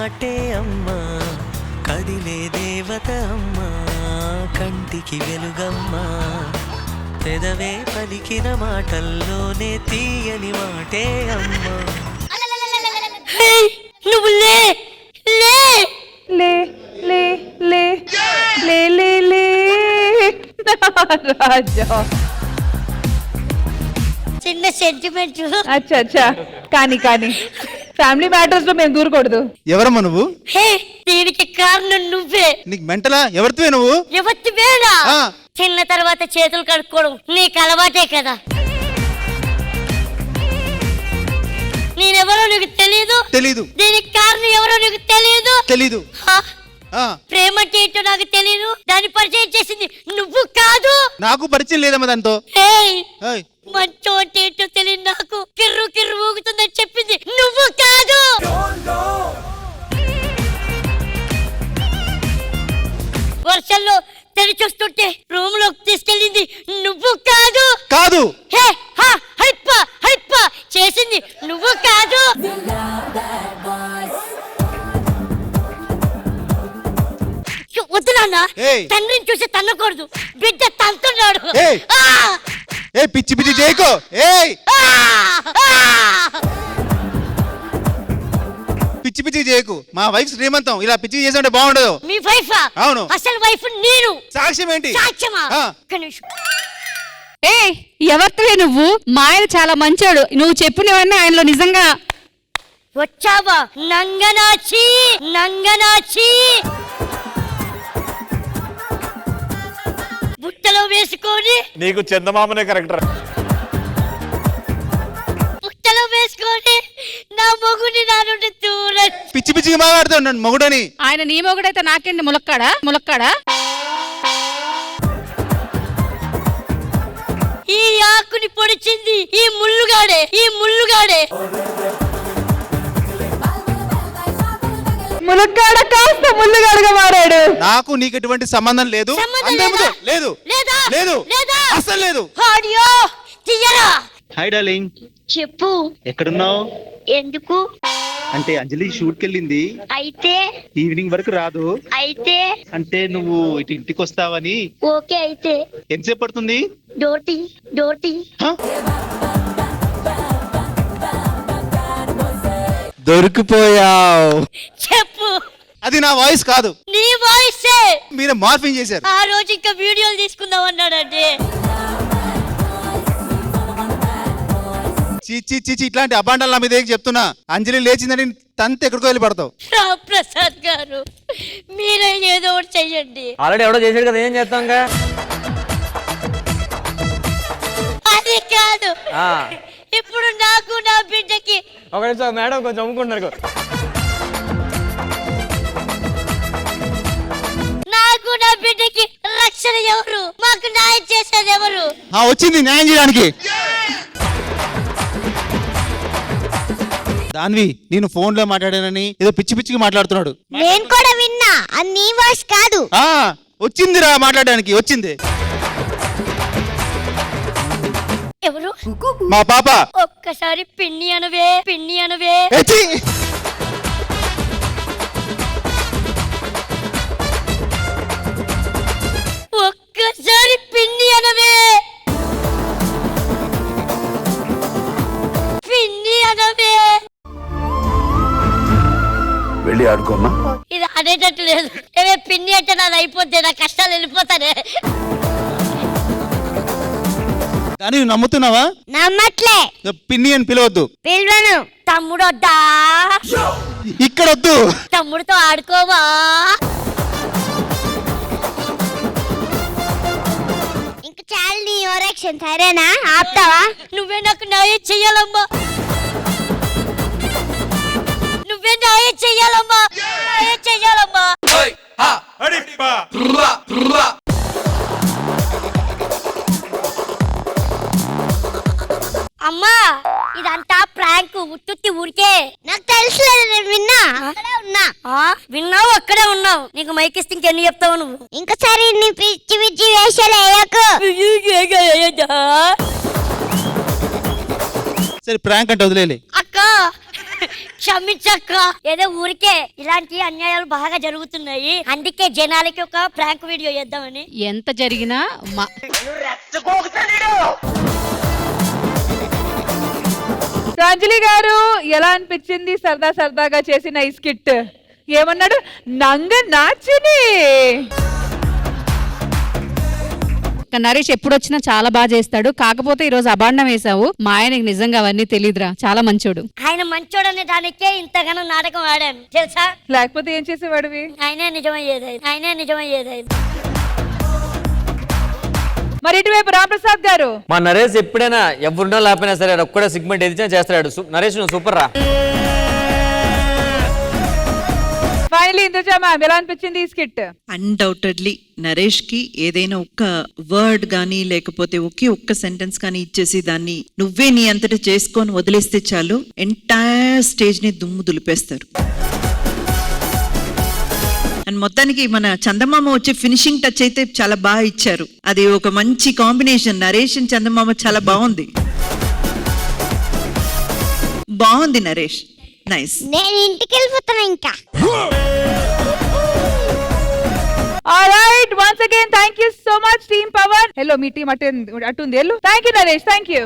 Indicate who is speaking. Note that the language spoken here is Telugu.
Speaker 1: మాటే అమ్మా, కదిలే దేవత అమ్మా, కంటికి వెలుగమ్మా, పెదవే పలికిన మాటల్లోనే తీయని మాటే అమ్మా.
Speaker 2: నువ్వు లే లే
Speaker 3: లే లే లే లే లే లే రాజా.
Speaker 2: చిన్న సెంటిమెంట్.
Speaker 3: అచ్చా అచ్చా, కానీ కానీ ఫ్యామిలీ మ్యాటర్స్ లో మేము దూరకూడదు.
Speaker 4: ఎవరమ్మా నువ్వు?
Speaker 2: హే, దీనికి కారణం నువ్వే.
Speaker 4: నీకు మెంటలా? ఎవరితో నువ్వు?
Speaker 2: ఎవత్తి వేళ
Speaker 4: ఆ.
Speaker 2: చిన్న తర్వాత చేతులు కడుక్కోవడం నీకు అలవాటే కదా. నేనెవరో నీకు తెలీదు.
Speaker 4: తెలీదు.
Speaker 2: దీనికి కారణం ఎవరో నీకు తెలీదు.
Speaker 4: తెలీదు.
Speaker 2: ప్రేమ అంటే ఏంటో నాకు తెలీదు. దాన్ని పరిచయం చేసింది నువ్వు కాదు.
Speaker 4: నాకు పరిచయం లేదమ్మా దాంతో. ఏయ్,
Speaker 2: మంచో అంటే ఏంటో తెలియదు నాకు. కిర్రు కిర్రు ఊగుతుందని చెప్పింది నువ్వు కాదు. వర్షంలో తెరి చూస్తుంటే రూమ్ లోకి తీసుకెళ్ళింది నువ్వు కాదు.
Speaker 4: కాదు.
Speaker 2: హే హా హరిప్ప హరిప్ప చేసింది నువ్వు కాదు. వద్దు నాన్న, తండ్రిని చూసి తన్నకూడదు. బిడ్డ తంతున్నాడు.
Speaker 4: ఏ పిచ్చి పిచ్చి చేయకో. ఏయ్, పిచ్చి పిచ్చి చేయకు. మా వైఫ్ శ్రీమంతం ఇలా పిచ్చి చేస్తుంటే బాగుండదు.
Speaker 2: మీ వైఫ్?
Speaker 4: అవును.
Speaker 2: అసలు వైఫ్ నేను.
Speaker 4: సాక్ష్యం ఏంటి?
Speaker 2: సాక్ష్యమా?
Speaker 3: ఏ ఎవరితోవే నువ్వు? మా ఆయన చాలా మంచోడు. నువ్వు చెప్పినవన్నీ ఆయనలో నిజంగా.
Speaker 2: వచ్చావా నంగనాచి నంగనాచి. బుట్టలో వేసుకొని
Speaker 5: నీకు చందమామనే కరెక్టర్.
Speaker 2: బుట్టలో వేసుకొని నా మొగుని నా నుండి దూరం.
Speaker 4: పిచ్చి పిచ్చిగా మాట్లాడుతున్నాను మొగుడని.
Speaker 3: ఆయన నీ మొగుడైతే నాకేంటి ములక్కాడా ములక్కాడా.
Speaker 2: ఈ ఆకుని పొడిచింది ఈ ముల్లుగాడే. ఈ ముల్లుగాడే
Speaker 3: ములక్కాడ కాస్త ముల్లుగాడుగా మారాడు.
Speaker 4: నాకు నీకు ఎటువంటి సంబంధం లేదు. లేదు లేదు అసలు లేదు.
Speaker 2: ఆడియో తీయరా.
Speaker 6: Hi darling.
Speaker 2: చెప్పు.
Speaker 6: ఎక్కడున్నావు?
Speaker 2: ఎందుకు?
Speaker 6: అంటే అంజలి షూట్ కెళ్ళింది.
Speaker 2: అయితే
Speaker 6: ఈవినింగ్ వరకు రాదు.
Speaker 2: అయితే
Speaker 6: అంటే నువ్వు ఇటు ఇంటికి వస్తావని.
Speaker 2: ఓకే. అయితే
Speaker 6: ఎంతసేపు పడుతుంది?
Speaker 2: డోటి డోటి.
Speaker 4: దొరికిపోయావు.
Speaker 2: చెప్పు.
Speaker 4: అది నా వాయిస్ కాదు.
Speaker 2: నీ వాయిసే.
Speaker 4: మీరు మార్ఫింగ్ చేశారు.
Speaker 2: ఆ రోజు ఇంకా వీడియోలు తీసుకుందాం అన్నాడండి.
Speaker 4: చీచి చీచి ఇట్లాంటి అబాండాలు నా మీద చెప్తున్నా. అంజలి లేచిందని తంత ఎక్కడికో వెళ్ళి పడతావు.
Speaker 2: రామప్రసాద్ గారు, మీరే ఏదో ఒకటి చెయ్యండి.
Speaker 5: ఆల్రెడీ ఎవడో చేశాడు కదా, ఏం చేస్తాం?
Speaker 2: అది కాదు, ఇప్పుడు నాకు నా బిడ్డకి.
Speaker 5: ఒక నిమిషం మేడం, కొంచెం అమ్ముకుంటున్నారు.
Speaker 2: నాకు నా బిడ్డకి రక్షణ ఎవరు? మాకు న్యాయం చేసేది ఎవరు?
Speaker 4: వచ్చింది న్యాయం చేయడానికి. దాన్వి, నేను ఫోన్ లో మాట్లాడానని ఏదో పిచ్చి పిచ్చిగా మాట్లాడుతున్నాడు.
Speaker 2: నేను కూడా విన్నా. అది నీ వాయిస్ కాదు.
Speaker 4: వచ్చిందిరా మాట్లాడడానికి. వచ్చింది.
Speaker 2: ఎవరు?
Speaker 4: మా పాప.
Speaker 2: ఒక్కసారి పిన్ని అనవే, పిన్ని అనవే. ఒక్కసారి పిన్ని అనవే, పిన్ని అనవే.
Speaker 7: వెళ్ళి ఆడుకోమ్మా.
Speaker 2: ఇది అనేటట్టు లేదు. ఏమే పిన్ని అంటే నాది అయిపోతే నా కష్టాలు వెళ్ళిపోతానే.
Speaker 4: కానీ నమ్ముతున్నావా?
Speaker 2: నమ్మట్లే.
Speaker 4: పిన్ని అని పిలవద్దు.
Speaker 2: పిలవను. తమ్ముడు వద్దా?
Speaker 4: ఇక్కడ వద్దు.
Speaker 2: తమ్ముడితో ఆడుకోవా? ఇంకా చాలు నీ ఓవరాక్షన్, సరేనా? ఆపుతావా? నువ్వే నాకు న్యాయం చెయ్యాలమ్మా. నువ్వే న్యాయం చెయ్యాలమ్మా. న్యాయం చెయ్యాలమ్మా. అమ్మా, ఇదంతా ప్రాంక్, ఉత్తుత్తి ఊరికే. నాకు తెలుసులేదు, నేను విన్నా. విన్నావు, అక్కడే ఉన్నావు. నీకు మైక్ ఇస్తే ఇంకెన్ని చెప్తావు నువ్వు? ఇంకసారి నీ పిచ్చి పిచ్చి వేషాలు వేయకు.
Speaker 4: సరే ప్రాంక్ అంటే వదిలేలే.
Speaker 2: అక్క, క్షమించక్క, ఏదో ఊరికే ఇలాంటి అన్యాయాలు బాగా జరుగుతున్నాయి, అందుకే జనాలకి ఒక ప్రాంక్ వీడియో చేద్దామని.
Speaker 3: ఎంత జరిగినా
Speaker 8: అంజలి గారు ఎలా అనిపించింది సరదా సరదాగా చేసిన ఈ స్కిట్? ఏమన్నాడు? నంగ నాచుని.
Speaker 3: నరేష్ ఎప్పుడు వచ్చినా చాలా బాగా చేస్తాడు, కాకపోతే ఈ రోజు అబాండం వేసావు. మా ఆయనకి నిజంగా అవన్నీ తెలియదురా, చాలా మంచోడు.
Speaker 2: ఆయన మంచోడనే దానికే ఇంతగానో నాటకం ఆడాను తెలుసా.
Speaker 8: లేకపోతే ఏం చేసేవాడివి?
Speaker 2: ఆయనే నిజమయ్యేది.
Speaker 8: మరి ఇటువైపు రాంప్రసాద్ గారు.
Speaker 5: మా నరేష్ ఎప్పుడైనా ఎవరున్నా లేకపోయినా సరే ఒక్కడే సిగ్మెంట్ ఎదిచినా చేస్తాడు. నరేష్ నువ్వు సూపర్ రా.
Speaker 8: ఫైనలీ ఇంద్రజా మ్యామ్, ఎలా అనిపించింది ఈ స్కిట్?
Speaker 9: అన్డౌటెడ్లీ నరేష్ కి ఏదైనా ఒక్క వర్డ్ గానీ లేకపోతే ఒక్క సెంటెన్స్ కానీ ఇచ్చేసి దాన్ని నువ్వే నీ అంతటి చేసుకొని వదిలేస్తే చాలు, ఎంటైర్ స్టేజ్ ని దుమ్ము దులిపేస్తారు. అండ్ మొత్తానికి మన చందమామ వచ్చే ఫినిషింగ్ టచ్ అయితే చాలా బాగా ఇచ్చారు. అది ఒక మంచి కాంబినేషన్. నరేష్ అండ్ చందమామ చాలా బాగుంది. నరేష్, నైస్.
Speaker 2: నేను ఇంటికి వెళ్ళిపోతాను ఇంకా.
Speaker 8: Alright, once again thank you so much team Pawan. Hello, మీ టీం అటుంది. Hello, thank you Naresh, thank you.